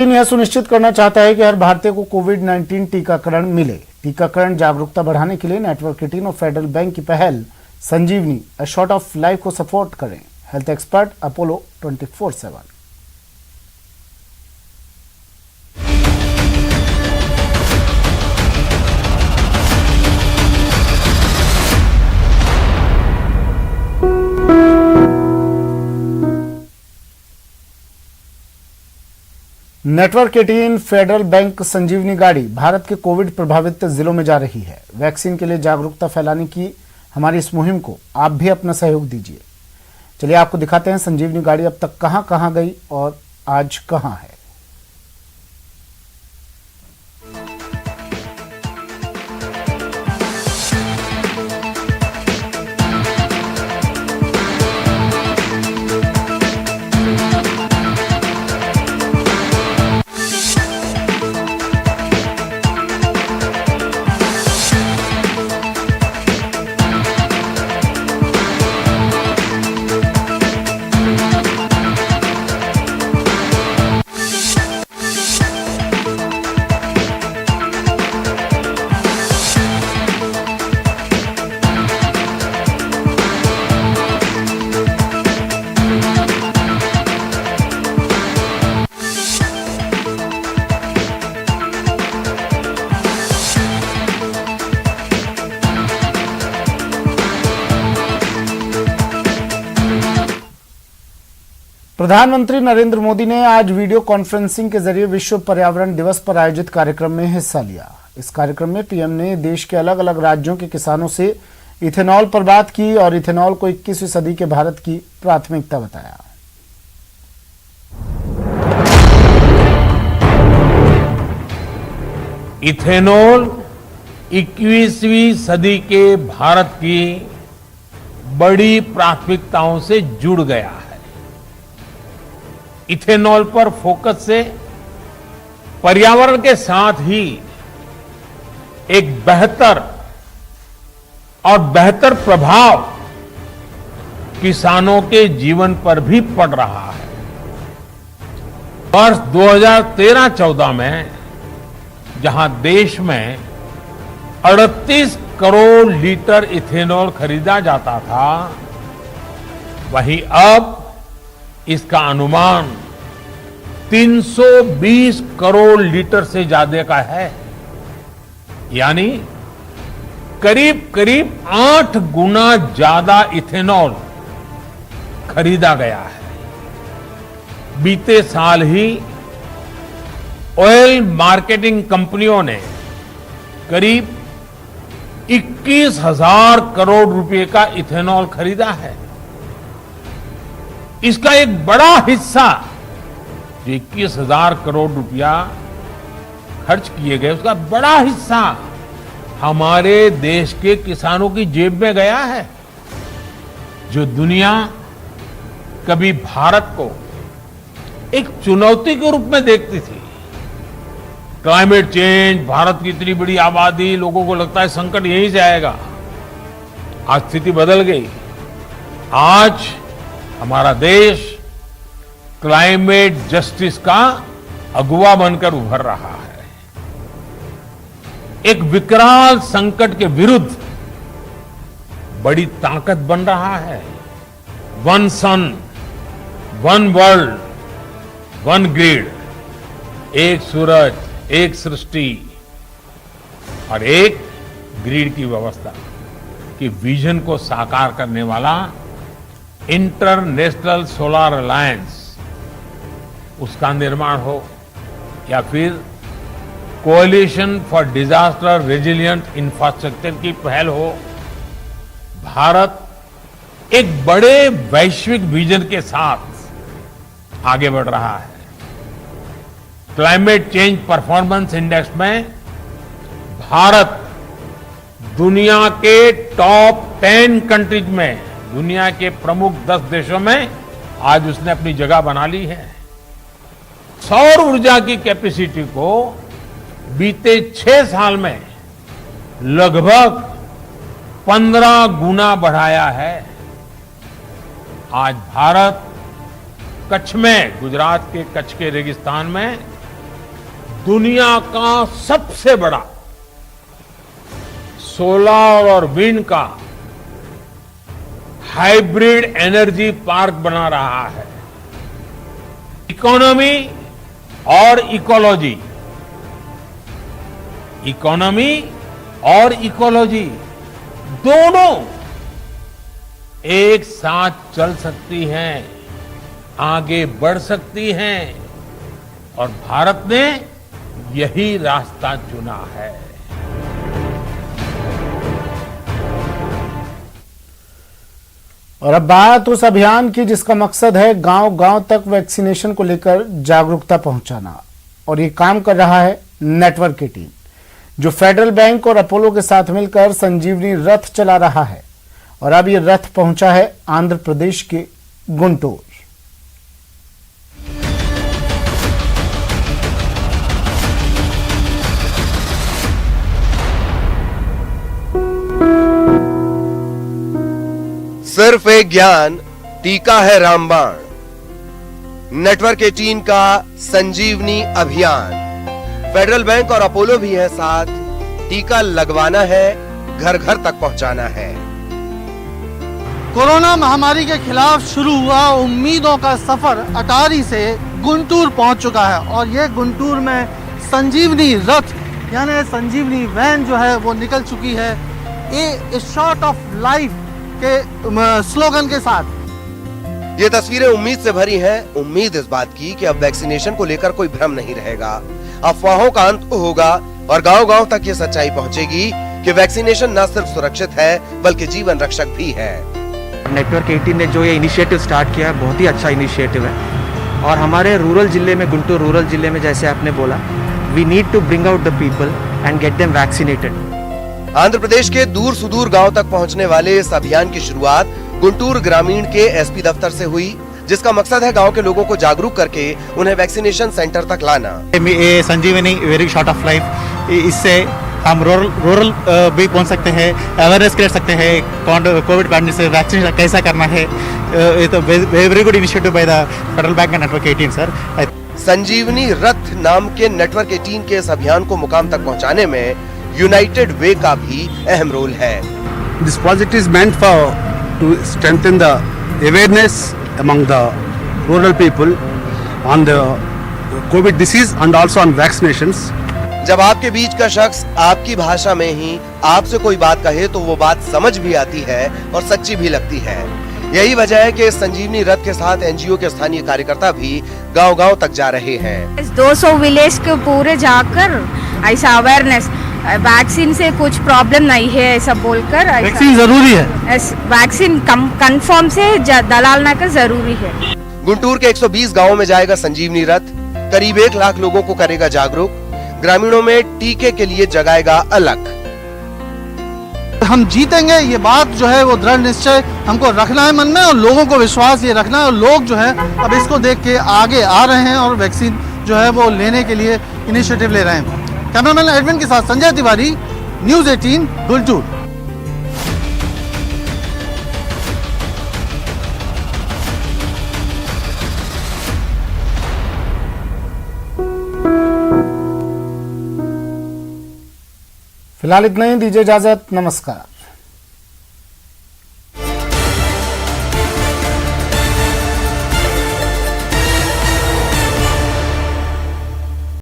चीन यह सुनिश्चित करना चाहता है कि हर भारतीय को कोविड-19 टीकाकरण मिले। टीकाकरण जागरूकता बढ़ाने के लिए नेटवर्क 18 और फेडरल बैंक की पहल Sanjeevani a shot of life को सपोर्ट करें। Health expert Apollo 24/7। Network 18 Federal Bank Sanjeevani गाड़ी भारत के कोविड प्रभावित जिलों में जा रही है। वैक्सीन के लिए जागरूकता फैलाने की हमारी इस मुहिम को आप भी अपना सहयोग दीजिए। चलिए आपको दिखाते हैं संजीवनी गाड़ी अब तक कहां गई और आज कहां है। प्रधानमंत्री नरेंद्र मोदी ने आज वीडियो कॉन्फ्रेंसिंग के जरिए विश्व पर्यावरण दिवस पर आयोजित कार्यक्रम में हिस्सा लिया। इस कार्यक्रम में पीएम ने देश के अलग अलग राज्यों के किसानों से इथेनॉल पर बात की और इथेनॉल को 21वीं सदी के भारत की प्राथमिकता बताया। इथेनॉल 21वीं सदी के भारत की बड़ी प्राथमिकताओं से जुड़ गया है। इथेनॉल पर फोकस से पर्यावरण के साथ ही एक बेहतर प्रभाव किसानों के जीवन पर भी पड़ रहा है। वर्ष 2013-14 में जहां देश में 38 करोड़ लीटर इथेनॉल खरीदा जाता था, वहीं अब इसका अनुमान 320 करोड़ लीटर से ज्यादा का है, यानी करीब करीब 8 गुना ज्यादा इथेनॉल खरीदा गया है। बीते साल ही ऑयल मार्केटिंग कंपनियों ने करीब 21,000 करोड़ रुपए का इथेनॉल खरीदा है। इसका एक बड़ा हिस्सा जो 21,000 करोड़ रुपया खर्च किए गए, उसका बड़ा हिस्सा हमारे देश के किसानों की जेब में गया है। जो दुनिया कभी भारत को एक चुनौती के रूप में देखती थी, क्लाइमेट चेंज, भारत की इतनी बड़ी आबादी, लोगों को लगता है संकट यहीं से आएगा। आज स्थिति बदल गई। आज हमारा देश क्लाइमेट जस्टिस का अगुवा बनकर उभर रहा है। एक विकराल संकट के विरुद्ध बड़ी ताकत बन रहा है। वन सन, वन वर्ल्ड, वन ग्रिड, एक सूरज, एक सृष्टि और एक ग्रिड की व्यवस्था की विजन को साकार करने वाला इंटरनेशनल सोलर अलायंस, उसका निर्माण हो या फिर coalition for disaster resilient infrastructure की पहल हो, भारत एक बड़े वैश्विक विजन के साथ आगे बढ़ रहा है। क्लाइमेट चेंज परफॉर्मेंस इंडेक्स में भारत दुनिया के टॉप 10 कंट्रीज में, दुनिया के प्रमुख 10 देशों में आज उसने अपनी जगह बना ली है। सौर ऊर्जा की कैपेसिटी को बीते 6 साल में लगभग 15 गुना बढ़ाया है। आज भारत कच्छ में, गुजरात के कच्छ के रेगिस्तान में दुनिया का सबसे बड़ा सोलर और विंड का हाइब्रिड एनर्जी पार्क बना रहा है। इकोनॉमी और इकोलॉजी, इकोनॉमी और इकोलॉजी दोनों एक साथ चल सकती हैं, आगे बढ़ सकती हैं और भारत ने यही रास्ता चुना है। और अब बात उस अभियान की जिसका मकसद है गांव-गांव तक वैक्सीनेशन को लेकर जागरूकता पहुंचाना, और ये काम कर रहा है नेटवर्क की टीम, जो फेडरल बैंक और अपोलो के साथ मिलकर संजीवनी रथ चला रहा है। और अब ये रथ पहुंचा है आंध्र प्रदेश के गुंटूर। सिर्फ एक ज्ञान, टीका है रामबाण। नेटवर्क 18 का संजीवनी अभियान, फेडरल बैंक और अपोलो भी है साथ। टीका लगवाना है, घर घर तक पहुंचाना है। कोरोना महामारी के खिलाफ शुरू हुआ उम्मीदों का सफर अटारी से गुंटूर पहुंच चुका है, और ये गुंटूर में संजीवनी रथ यानी संजीवनी वैन जो है वो निकल चुकी है, ए शॉट ऑफ लाइफ के स्लोगन के साथ। ये तस्वीरें उम्मीद से भरी हैं, उम्मीद इस बात की कि अब वैक्सीनेशन को लेकर कोई भ्रम नहीं रहेगा, अफवाहों का अंत होगा और गांव-गांव तक ये सच्चाई पहुंचेगी कि वैक्सीनेशन न सिर्फ सुरक्षित है बल्कि जीवन रक्षक भी है। नेटवर्क 18 ने जो ये इनिशिएटिव स्टार्ट किया है बहुत ही अच्छा इनिशिएटिव है, और हमारे रूरल जिले में, गुंटूर रूरल जिले में जैसे आपने बोला, we need to bring out the people and get them vaccinated. Andhra Pradesh के दूर सुदूर गांव तक पहुंचने वाले इस अभियान की शुरुआत गुंटूर ग्रामीण के एसपी दफ्तर से हुई, जिसका मकसद है गांव के लोगों को जागरूक करके उन्हें वैक्सीनेशन सेंटर तक लाना। ये संजीवनी वेरी शॉर्ट ऑफ लाइफ, इससे हम रूरल भी पहुंच सकते हैं, अवेयरनेस कर सकते हैं कोविड पैंडेमिक से वैक्सीनेशन कैसा करना है। ये तो very good initiative by the Federal Bank and network 18 sir. Sanjeevani Rath नाम के नेटवर्क 18 के इस अभियान को मुकाम तक पहुंचाने में यूनाइटेड वे का भी अहम रोल है। This project is meant for to strengthen the awareness among the rural people on the COVID disease and also on vaccinations. जब आपके बीच का शख्स आपकी भाषा में ही आपसे कोई बात कहे तो वो बात समझ भी आती है और सच्ची भी लगती है। यही वजह है कि इस संजीवनी रथ के साथ एनजीओ के स्थानीय कार्यकर्ता भी गांव-गांव तक जा रहे हैं। 200 विलेज के पूरे जाकर ऐसा अवेयरनेस, वैक्सीन से कुछ प्रॉब्लम नहीं है ऐसा बोलकर, वैक्सीन जरूरी है, वैक्सीन कंफर्म से दलालना का जरूरी है। गुंटूर के 120 गांवों में जाएगा संजीवनी रथ, करीब 1 लाख लोगों को करेगा जागरूक, ग्रामीणों में टीके के लिए जगाएगा अलग। हम जीतेंगे, ये बात जो है वो दृढ़ निश्चय हमको रखना है मन में, और लोगों को विश्वास ये रखना है, और लोग जो है अब इसको देख के आगे आ रहे हैं और वैक्सीन जो है वो लेने के लिए इनिशिएटिव ले रहे हैं। कैमरामैन एडविन के साथ संजय तिवारी, न्यूज़ 18 गुंटूर। फिलहाल इतना ही, दीजिए इजाजत, नमस्कार।